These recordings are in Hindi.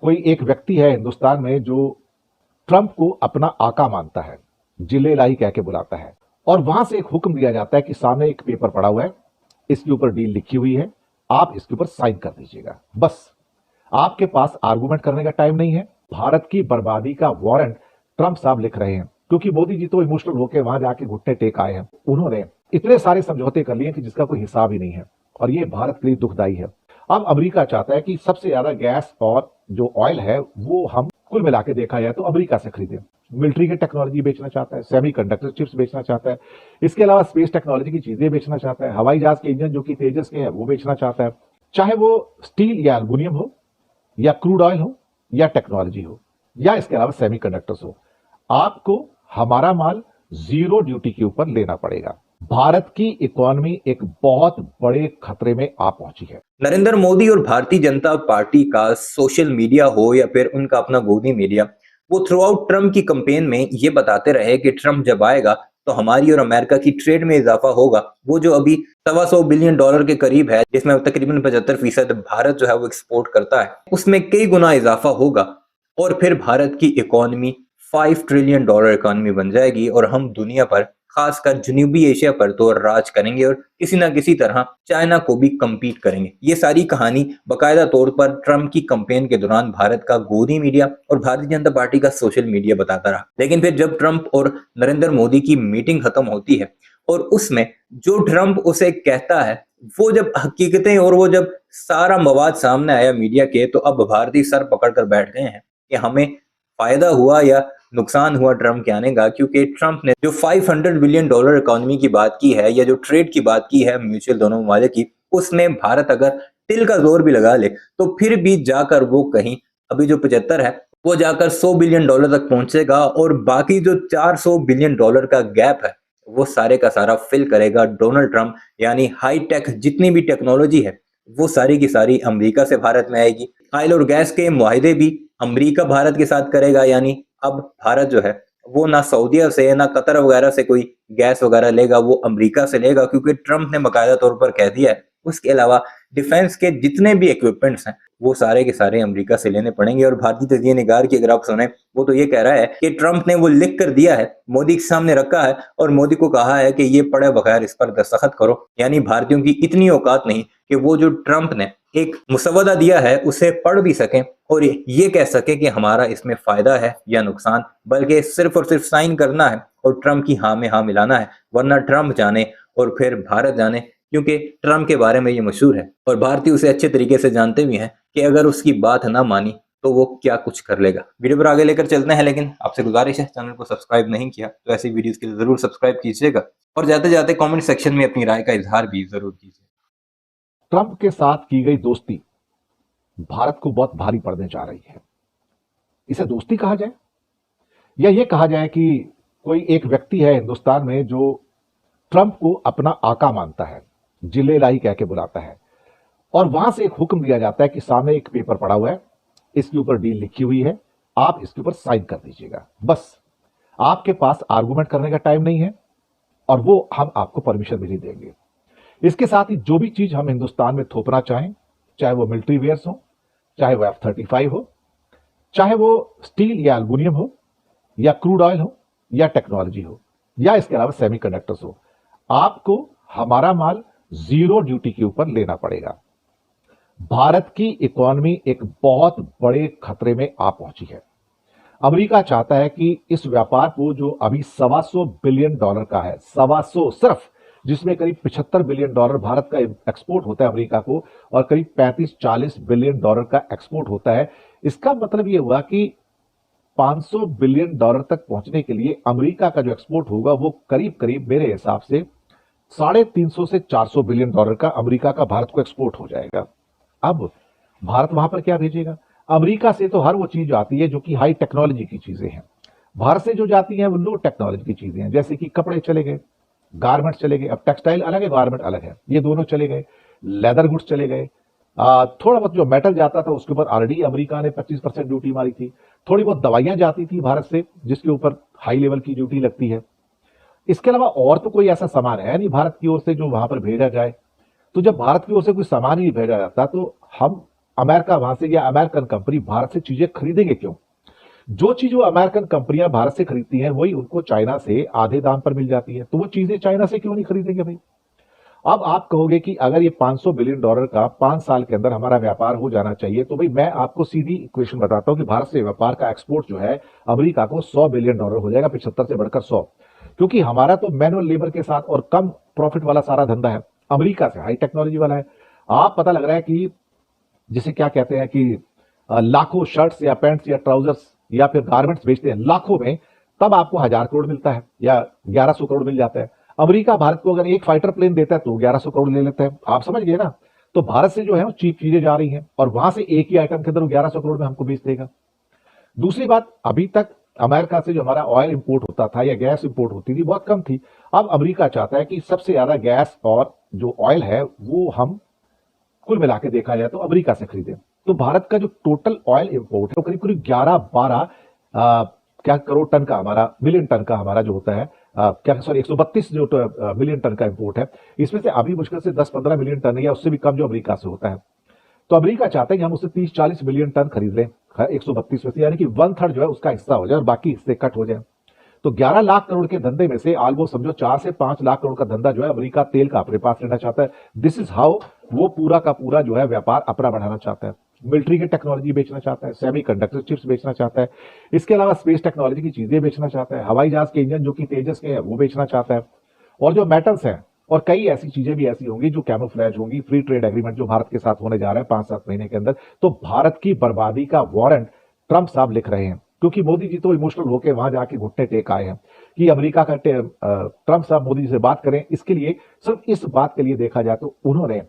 कोई एक व्यक्ति है हिंदुस्तान में जो ट्रंप को अपना आका मानता है, जिले लाई कह के बुलाता है, और वहां से एक हुक्म दिया जाता है कि सामने एक पेपर पड़ा हुआ है, इसके ऊपर डील लिखी हुई है, आप इसके ऊपर साइन कर दीजिएगा। बस आपके पास आर्गुमेंट करने का टाइम नहीं है। भारत की बर्बादी का वारंट ट्रंप साहब लिख रहे हैं, क्योंकि मोदी जी तो इमोशनल होकर वहां जाके घुटने टेक आए हैं। उन्होंने इतने सारे समझौते कर लिए कि जिसका कोई हिसाब ही नहीं है, और ये भारत के लिए दुखदाई है। अब अमेरिका चाहता है कि सबसे ज्यादा गैस और जो ऑयल है वो हम कुल मिला के देखा जाए तो अमेरिका से खरीदें। मिलिट्री की टेक्नोलॉजी बेचना चाहता है, सेमीकंडक्टर चिप्स बेचना चाहता है, इसके अलावा स्पेस टेक्नोलॉजी की चीजें बेचना चाहता है, हवाई जहाज के इंजन जो कि तेजस के हैं वो बेचना चाहता है, चाहे वो स्टील या एल्युमिनियम हो, या क्रूड ऑयल हो, या टेक्नोलॉजी हो, या इसके अलावा सेमीकंडक्टर्स हो। आपको हमारा माल जीरो ड्यूटी के ऊपर लेना पड़ेगा। भारत की इकोनॉमी एक बहुत बड़े खतरे में आ पहुंची है। नरेंद्र मोदी और भारतीय जनता पार्टी का सोशल मीडिया हो या फिर उनका अपना गोदी मीडिया, वो थ्रू आउट ट्रंप की कैंपेन में ये बताते रहे कि ट्रंप जब आएगा तो हमारी और अमेरिका की ट्रेड में इजाफा होगा। वो जो अभी $125 बिलियन के करीब है, जिसमें तकरीबन 75% भारत जो है वो एक्सपोर्ट करता है, उसमें कई गुना इजाफा होगा और फिर भारत की इकोनॉमी $5 ट्रिलियन इकोनॉमी बन जाएगी और हम दुनिया पर, खासकर जनूबी एशिया पर तो राज करेंगे और किसी ना किसी तरह चाइना को भी कम्पीट करेंगे। ये सारी कहानी बाकायदा तौर पर ट्रंप की कैंपेन के दौरान भारत का गोदी मीडिया और भारतीय जनता पार्टी का सोशल मीडिया बताता रहा। लेकिन फिर जब ट्रंप और नरेंद्र मोदी की मीटिंग खत्म होती है और उसमें जो ट्रंप उसे कहता है, वो जब हकीकतें और वो जब सारा मवाद सामने आया मीडिया के, तो अब भारतीय सर पकड़कर बैठ गए हैं कि हमें फायदा हुआ या नुकसान हुआ ट्रंप के आने का। क्योंकि ट्रंप ने जो $500 बिलियन इकोनॉमी की बात की है या जो ट्रेड की बात की है म्यूचुअल दोनों ममालिक की, उसमें भारत अगर तिल का जोर भी लगा ले तो फिर भी जाकर वो कहीं अभी जो 75 है वो जाकर $100 बिलियन तक पहुंचेगा और बाकी जो $400 बिलियन का गैप है वो सारे का सारा फिल करेगा डोनाल्ड ट्रंप। यानी हाई टेक जितनी भी टेक्नोलॉजी है वो सारी की सारी अमेरिका से भारत में आएगी। ऑयल और गैस के मुआहदे भी अमेरिका भारत के साथ करेगा। यानी अब भारत जो है वो ना सऊदीया से ना कतर वगैरह से कोई गैस वगैरह लेगा, वो अमेरिका से लेगा, क्योंकि ट्रंप ने बाकायदा तौर पर कह दिया है। उसके अलावा डिफेंस के जितने भी इक्विपमेंट्स हैं वो सारे के सारे अमेरिका से लेने पड़ेंगे। और भारतीय तज्जिया निगार की अगर आप सुने, वो तो ये कह रहा है कि ट्रंप ने वो लिख कर दिया है, मोदी के सामने रखा है और मोदी को कहा है कि ये पढ़े बगैर इस पर दस्तखत करो। यानी भारतीयों की इतनी औकात नहीं कि वो जो ट्रंप ने एक मुसवदा दिया है उसे पढ़ भी सकें और ये कह सके कि हमारा इसमें फायदा है या नुकसान, बल्कि सिर्फ और सिर्फ साइन करना है और ट्रंप की हाँ में हाँ मिलाना है। वरना ट्रंप जाने और फिर भारत जाने, क्योंकि ट्रंप के बारे में ये मशहूर है और भारतीय उसे अच्छे तरीके से जानते भी हैं कि अगर उसकी बात ना मानी तो वो क्या कुछ कर लेगा। वीडियो पर आगे लेकर चलते हैं, लेकिन आपसे गुजारिश है चैनल को सब्सक्राइब नहीं किया तो ऐसी वीडियोस के लिए जरूर सब्सक्राइब कीजिएगा और जाते जाते कमेंट सेक्शन में अपनी राय का इजहार भी जरूर कीजिए। ट्रंप के साथ की गई दोस्ती भारत को बहुत भारी पड़ने जा रही है। इसे दोस्ती कहा जाए या ये कहा जाए कि कोई एक व्यक्ति है हिंदुस्तान में जो ट्रंप को अपना आका मानता है, जिले लाई कह के बुलाता है, और वहां से एक हुक्म दिया जाता है कि सामने एक पेपर पड़ा हुआ है, इसके ऊपर डील लिखी हुई है, आप इसके ऊपर साइन कर दीजिएगा। बस आपके पास आर्गुमेंट करने का टाइम नहीं है और वो हम आपको परमिशन भी नहीं देंगे। इसके साथ ही जो भी चीज हम हिंदुस्तान में थोपना चाहें, चाहे वो मिलिट्री वेयर्स हो, चाहे वो F-35 हो, चाहे वो स्टील या एल्युमिनियम हो, या क्रूड ऑयल हो, या टेक्नोलॉजी हो, या इसके अलावा सेमीकंडक्टर्स हो, आपको हमारा माल जीरो ड्यूटी के ऊपर लेना पड़ेगा। भारत की इकोनॉमी एक बहुत बड़े खतरे में आ पहुंची है। अमेरिका चाहता है कि इस व्यापार को जो अभी $125 बिलियन का है, 125 सिर्फ, जिसमें करीब $75 बिलियन भारत का एक्सपोर्ट होता है अमेरिका को और करीब 35-40 बिलियन का एक्सपोर्ट होता है। इसका मतलब यह हुआ कि $500 बिलियन तक पहुंचने के लिए अमेरिका का जो एक्सपोर्ट होगा वो करीब करीब मेरे हिसाब से 350 से 400 बिलियन का अमेरिका का भारत को एक्सपोर्ट हो जाएगा। अब भारत वहां पर क्या भेजेगा? अमेरिका से तो हर वो चीज आती है जो कि हाई टेक्नोलॉजी की चीजें हैं। भारत से जो जाती हैं वो लो टेक्नोलॉजी की चीजें हैं, जैसे कि कपड़े चले गए, गारमेंट चले गए। अब टेक्सटाइल अलग है, गारमेंट अलग है, ये दोनों चले गए। लेदर गुड्स चले गए। थोड़ा बहुत जो मेटल जाता था उसके ऊपर ऑलरेडी अमेरिका ने 25% ड्यूटी मारी थी। थोड़ी बहुत दवाइयां जाती थी भारत से जिसके ऊपर हाई लेवल की ड्यूटी लगती है। इसके अलावा और तो कोई ऐसा सामान है नहीं भारत की ओर से जो वहां पर भेजा जाए। तो जब भारत की ओर से कोई सामान ही भेजा जाता तो हम अमेरिका वहां से या अमेरिकन कंपनी भारत से चीजें खरीदेंगे क्यों? जो चीज वो अमेरिकन कंपनियां भारत से खरीदती हैं वही उनको चाइना से आधे दाम पर मिल जाती है, तो वो चीजें चाइना से क्यों नहीं खरीदेंगे भाई? अब आप कहोगे कि अगर ये $500 बिलियन का 5 साल के अंदर हमारा व्यापार हो जाना चाहिए, तो भाई मैं आपको सीधी इक्वेशन बताता हूं कि भारत से व्यापार का एक्सपोर्ट जो है अमेरिका को $100 बिलियन हो जाएगा, 75 से बढ़कर 100। क्योंकि हमारा तो मैनुअल लेबर के साथ और कम प्रॉफिट वाला सारा धंधा है, अमेरिका से हाई टेक्नोलॉजी वाला है। आप पता लग रहा है कि जिसे क्या कहते हैं कि लाखों शर्ट्स या पैंट्स या ट्राउजर्स या फिर गारमेंट्स बेचते हैं लाखों में, तब आपको 1,000 करोड़ मिलता है या 1,100 करोड़ मिल जाता है। अमेरिका भारत को अगर एक फाइटर प्लेन देता है तो 1,100 करोड़ ले लेता है। आप समझ गए ना? तो भारत से जो है वो चीप चीजें जा रही हैं और वहां से एक ही आइटम के अंदर 1,100 करोड़ में हमको बेच देगा। दूसरी बात, अभी तक अमेरिका से जो हमारा ऑयल इंपोर्ट होता था या गैस इंपोर्ट होती थी बहुत कम थी। अब अमेरिका चाहता है कि सबसे ज्यादा गैस और जो ऑयल है वो हम कुल मिला के देखा जाए तो अमेरिका से खरीदें। तो भारत का जो टोटल ऑयल इंपोर्ट है वो करीब करीब 11-12 क्या करोड़ टन का हमारा मिलियन टन का हमारा जो होता है क्या सॉरी 132 जो मिलियन टन का इंपोर्ट है, इसमें से अभी मुश्किल से 10-15 मिलियन टन या उससे भी कम जो अमेरिका से होता है। तो अमेरिका चाहता है कि हम उससे 30-40 मिलियन टन खरीद लें 132 में से, यानी कि 1/3 जो है उसका हिस्सा हो जाए और बाकी हिस्से कट हो जाए। तो 11 लाख करोड़ के धंधे में से ऑलमोस्ट समझो 4 से 5 लाख करोड़ का धंधा जो है अमेरिका तेल का अपने पास लेना चाहता है। दिस इज हाउ वो पूरा का पूरा जो है व्यापार अपना बढ़ाना चाहता है। मिलिट्री की टेक्नोलॉजी बेचना चाहता है, सेमीकंडक्टर चिप्स बेचना चाहता है, इसके अलावा स्पेस टेक्नोलॉजी की चीजें बेचना चाहता है, हवाई जहाज के इंजन जो कि तेजस के हैं वो बेचना चाहता है, और जो मेटल्स हैं और कई ऐसी चीजें भी ऐसी होंगी जो कैमोफ्लेज होंगी। फ्री ट्रेड एग्रीमेंट जो भारत के साथ होने जा रहा है 5-7 महीने के अंदर, तो भारत की बर्बादी का वारंट ट्रंप साहब लिख रहे हैं। क्योंकि मोदी जी तो इमोशनल होकर वहां जाके घुटने टेक आए हैं कि अमेरिका का ट्रंप साहब मोदी जी से बात करें। इसके लिए सिर्फ इस बात के लिए देखा जाए तो उन्होंने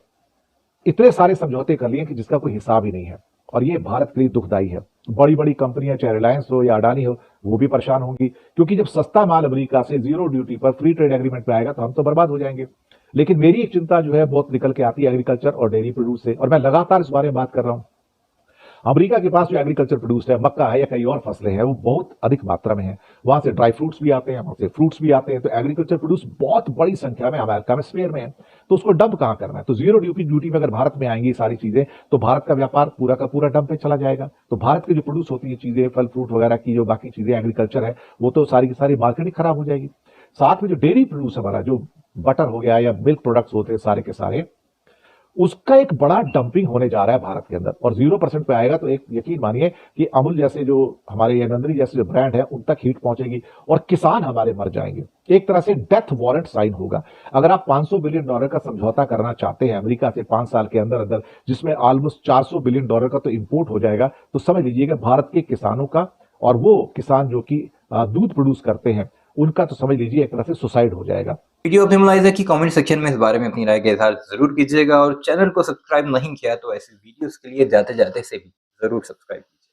इतने सारे समझौते कर लिए कि जिसका कोई हिसाब ही नहीं है, और ये भारत के लिए दुखदाई है। बड़ी बड़ी कंपनियां चाहे रिलायंस हो या अडानी हो वो भी परेशान होंगी, क्योंकि जब सस्ता माल अमेरिका से जीरो ड्यूटी पर फ्री ट्रेड एग्रीमेंट में आएगा तो हम तो बर्बाद हो जाएंगे। लेकिन मेरी एक चिंता जो है बहुत निकल के आती है एग्रीकल्चर और डेयरी प्रोड्यूस से, और मैं लगातार इस बारे में बात कर रहा हूं। अमेरिका के पास जो एग्रीकल्चर प्रोड्यूस है, मक्का है या कई और फसलें हैं, वो बहुत अधिक मात्रा में है। वहां से ड्राई फ्रूट्स भी आते हैं, वहां से फ्रूट्स भी आते हैं। तो एग्रीकल्चर प्रोड्यूस बहुत बड़ी संख्या में अमेरिका में स्पेयर में है, तो उसको डंप कहां करना है? तो जीरो ड्यूटी में अगर भारत में आएंगी सारी चीजें तो भारत का व्यापार पूरा का पूरा डंप पे चला जाएगा। तो भारत की जो प्रोड्यूस होती है चीजें, फल फ्रूट वगैरह की जो बाकी चीजें एग्रीकल्चर है, वो तो सारी की सारी मार्केट ही खराब हो जाएगी। साथ में जो डेयरी प्रोड्यूस हमारा जो बटर हो गया या मिल्क प्रोडक्ट्स होते हैं सारे के सारे, उसका एक बड़ा डंपिंग होने जा रहा है भारत के अंदर, और 0% पे आएगा तो एक यकीन मानिए कि अमूल जैसे जो हमारे या नंदनी जैसे जो ब्रांड है उन तक हीट पहुंचेगी और किसान हमारे मर जाएंगे। एक तरह से डेथ वारंट साइन होगा। अगर आप $500 बिलियन का समझौता करना चाहते हैं अमेरिका से 5 साल के अंदर अंदर, जिसमें ऑलमोस्ट $400 बिलियन का तो इंपोर्ट हो जाएगा, तो समझ लीजिएगा भारत के किसानों का, और वो किसान जो कि दूध प्रोड्यूस करते हैं, उनका तो समझ लीजिए एक तरह से सुसाइड हो जाएगा। वीडियो अपनी मुलाहिजा की कमेंट सेक्शन में इस बारे में अपनी राय का इजहार जरूर कीजिएगा, और चैनल को सब्सक्राइब नहीं किया तो ऐसे वीडियोस के लिए जाते जाते से भी जरूर सब्सक्राइब कीजिए।